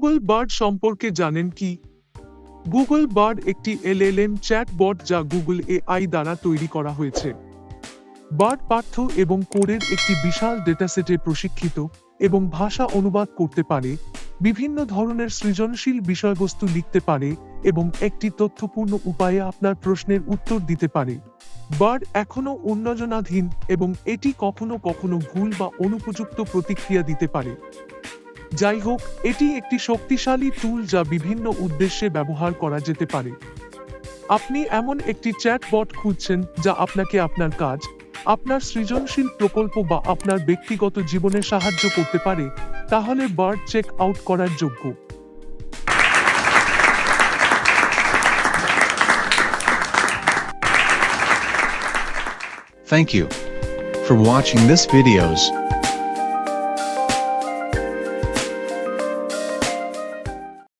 Google bird সম্পর্কে জানেন কি? গুগল বার্ড একটি এলএলএম চ্যাটবট যা গুগল এআই দ্বারা তৈরি করা হয়েছে। বার্ড পাঠ্য এবং কোডের একটি বিশাল ডেটাসেটে প্রশিক্ষিত এবং ভাষা অনুবাদ করতে পারে, বিভিন্ন ধরনের সৃজনশীল বিষয়বস্তু লিখতে পারে এবং একটি তথ্যপূর্ণ উপায়ে আপনার প্রশ্নের উত্তর দিতে পারে। বার্ড এখনও উন্নয়নাধীন এবং এটি কখনো কখনো ভুল বা অনুপযুক্ত প্রতিক্রিয়া দিতে পারে। যাই হোক, এটি একটি শক্তিশালী টুল যা বিভিন্ন উদ্দেশ্যে ব্যবহার করা যেতে পারে। আপনি এমন একটি চ্যাটবট খুঁজছেন যা আপনাকে আপনার কাজ, আপনার সৃজনশীল প্রকল্প বা আপনার ব্যক্তিগত জীবনে সাহায্য করতে পারে, তাহলে বার্ড চেক আউট করার যোগ্য। Thank you for watching this videos.